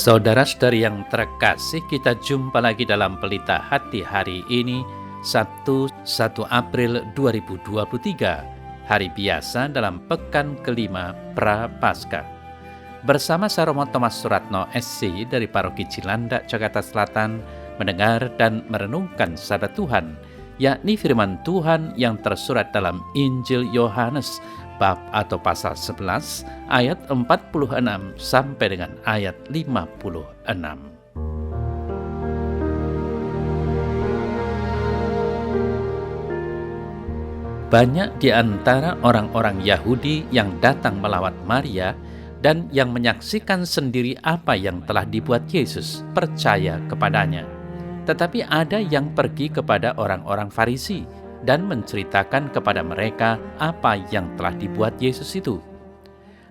Saudara-saudari yang terkasih, kita jumpa lagi dalam Pelita Hati hari ini, Sabtu 1 April 2023, hari biasa dalam pekan kelima Prapaskah. Bersama saya Romo Thomas Suratno SC dari Paroki Cilandak, Jakarta Selatan, mendengar dan merenungkan sabda Tuhan, yakni firman Tuhan yang tersurat dalam Injil Yohanes bab atau pasal 11 ayat 46 sampai dengan ayat 56. Banyak di antara orang-orang Yahudi yang datang melawat Maria dan yang menyaksikan sendiri apa yang telah dibuat Yesus, percaya kepadanya. Tetapi ada yang pergi kepada orang-orang Farisi dan menceritakan kepada mereka apa yang telah dibuat Yesus itu.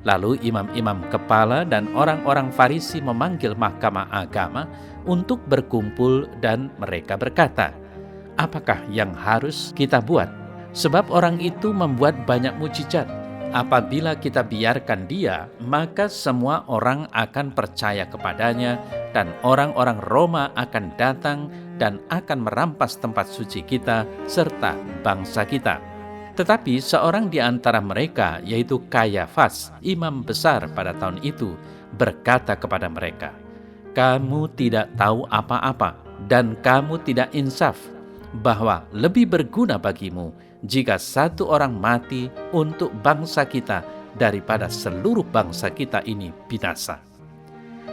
Lalu imam-imam kepala dan orang-orang Farisi memanggil mahkamah agama untuk berkumpul dan mereka berkata, "Apakah yang harus kita buat? Sebab orang itu membuat banyak mukjizat. Apabila kita biarkan dia, maka semua orang akan percaya kepadanya dan orang-orang Roma akan datang dan akan merampas tempat suci kita serta bangsa kita." Tetapi seorang di antara mereka, yaitu Kayafas, imam besar pada tahun itu, berkata kepada mereka, "Kamu tidak tahu apa-apa dan kamu tidak insaf, bahwa lebih berguna bagimu jika satu orang mati untuk bangsa kita daripada seluruh bangsa kita ini binasa."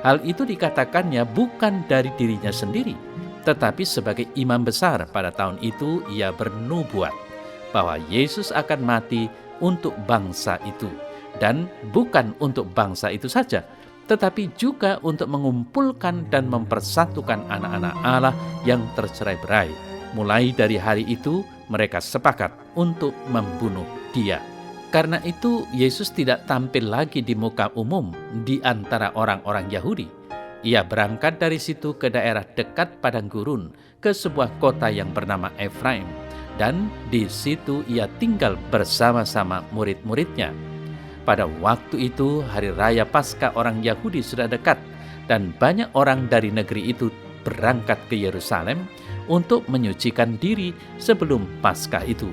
Hal itu dikatakannya bukan dari dirinya sendiri, tetapi sebagai imam besar pada tahun itu ia bernubuat bahwa Yesus akan mati untuk bangsa itu, dan bukan untuk bangsa itu saja, tetapi juga untuk mengumpulkan dan mempersatukan anak-anak Allah yang tercerai-berai. Mulai dari hari itu mereka sepakat untuk membunuh dia. Karena itu Yesus tidak tampil lagi di muka umum di antara orang-orang Yahudi. Ia berangkat dari situ ke daerah dekat padang gurun, ke sebuah kota yang bernama Efraim, dan di situ ia tinggal bersama-sama murid-muridnya. Pada waktu itu hari raya Paskah orang Yahudi sudah dekat, dan banyak orang dari negeri itu berangkat ke Yerusalem untuk menyucikan diri sebelum Paskah itu.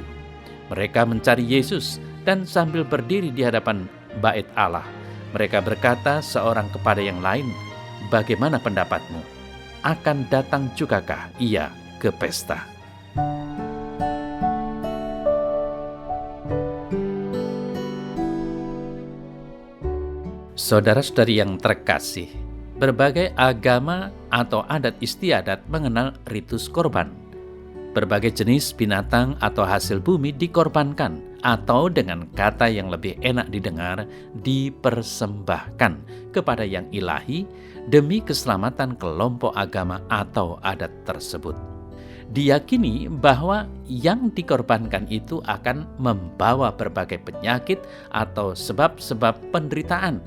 Mereka mencari Yesus dan sambil berdiri di hadapan Bait Allah, mereka berkata seorang kepada yang lain, "Bagaimana pendapatmu? Akan datang jugakah ia ke pesta?" Saudara-saudari yang terkasih, berbagai agama atau adat istiadat mengenal ritus korban. Berbagai jenis binatang atau hasil bumi dikorbankan, atau dengan kata yang lebih enak didengar, dipersembahkan kepada yang ilahi demi keselamatan kelompok agama atau adat tersebut. Diyakini bahwa yang dikorbankan itu akan membawa berbagai penyakit atau sebab-sebab penderitaan.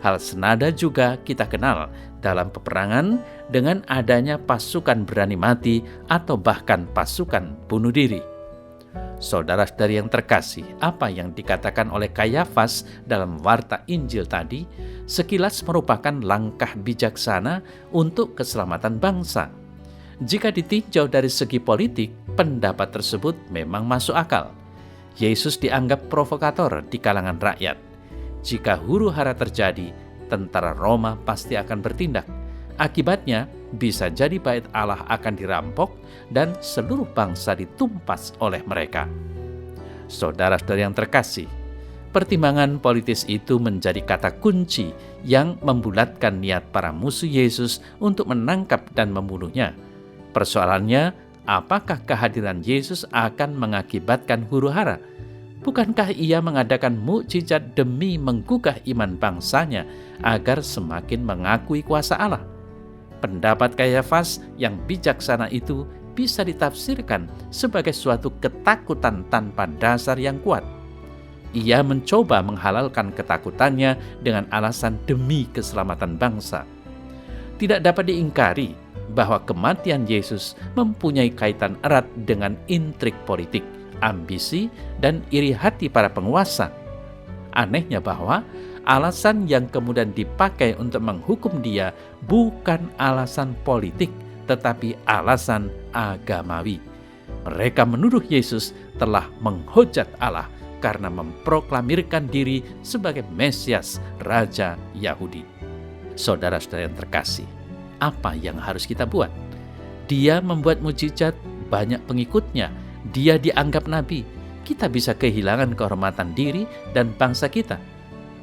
Hal senada juga kita kenal dalam peperangan dengan adanya pasukan berani mati atau bahkan pasukan bunuh diri. Saudara-saudari yang terkasih, apa yang dikatakan oleh Kayafas dalam warta Injil tadi sekilas merupakan langkah bijaksana untuk keselamatan bangsa. Jika ditinjau dari segi politik, pendapat tersebut memang masuk akal. Yesus dianggap provokator di kalangan rakyat. Jika huru-hara terjadi, tentara Roma pasti akan bertindak. Akibatnya, bisa jadi Bait Allah akan dirampok dan seluruh bangsa ditumpas oleh mereka. Saudara-saudari yang terkasih, pertimbangan politis itu menjadi kata kunci yang membulatkan niat para musuh Yesus untuk menangkap dan membunuhnya. Persoalannya, apakah kehadiran Yesus akan mengakibatkan huru-hara? Bukankah ia mengadakan mukjizat demi menggugah iman bangsanya agar semakin mengakui kuasa Allah? Pendapat Kayafas yang bijaksana itu bisa ditafsirkan sebagai suatu ketakutan tanpa dasar yang kuat. Ia mencoba menghalalkan ketakutannya dengan alasan demi keselamatan bangsa. Tidak dapat diingkari bahwa kematian Yesus mempunyai kaitan erat dengan intrik politik, ambisi, dan iri hati para penguasa. Anehnya bahwa alasan yang kemudian dipakai untuk menghukum dia bukan alasan politik, tetapi alasan agamawi. Mereka menuduh Yesus telah menghujat Allah karena memproklamirkan diri sebagai Mesias, Raja Yahudi. Saudara-saudara yang terkasih, apa yang harus kita buat? Dia membuat mujizat, banyak pengikutnya, dia dianggap nabi. Kita bisa kehilangan kehormatan diri dan bangsa kita.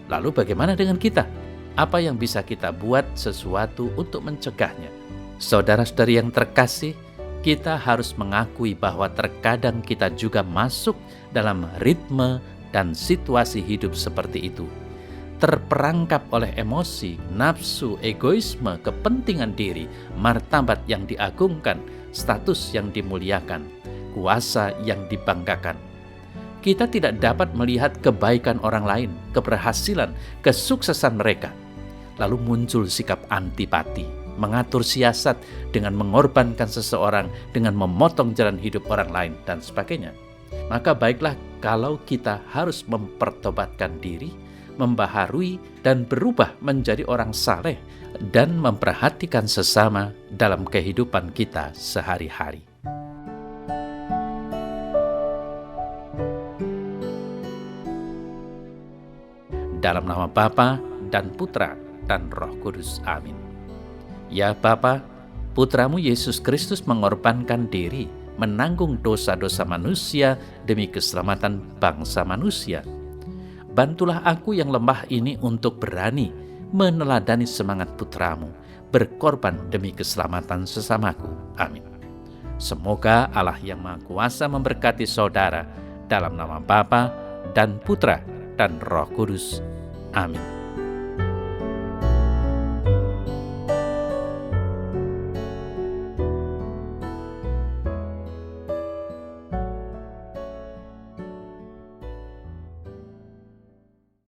Lalu bagaimana dengan kita? Apa yang bisa kita buat sesuatu untuk mencegahnya? Saudara-saudari yang terkasih, kita harus mengakui bahwa terkadang kita juga masuk dalam ritme dan situasi hidup seperti itu. Terperangkap oleh emosi, nafsu, egoisme, kepentingan diri, martabat yang diagungkan, status yang dimuliakan, kuasa yang dibanggakan. Kita tidak dapat melihat kebaikan orang lain, keberhasilan, kesuksesan mereka. Lalu muncul sikap antipati, mengatur siasat dengan mengorbankan seseorang, dengan memotong jalan hidup orang lain, dan sebagainya. Maka baiklah kalau kita harus mempertobatkan diri, membaharui dan berubah menjadi orang saleh dan memperhatikan sesama dalam kehidupan kita sehari-hari. Dalam nama Bapa dan Putra dan Roh Kudus. Amin. Ya Bapa, Putramu Yesus Kristus mengorbankan diri, menanggung dosa-dosa manusia demi keselamatan bangsa manusia. Bantulah aku yang lemah ini untuk berani meneladani semangat Putramu, berkorban demi keselamatan sesamaku. Amin. Semoga Allah yang Maha Kuasa memberkati saudara dalam nama Bapa dan Putra dan Roh Kudus. Amin.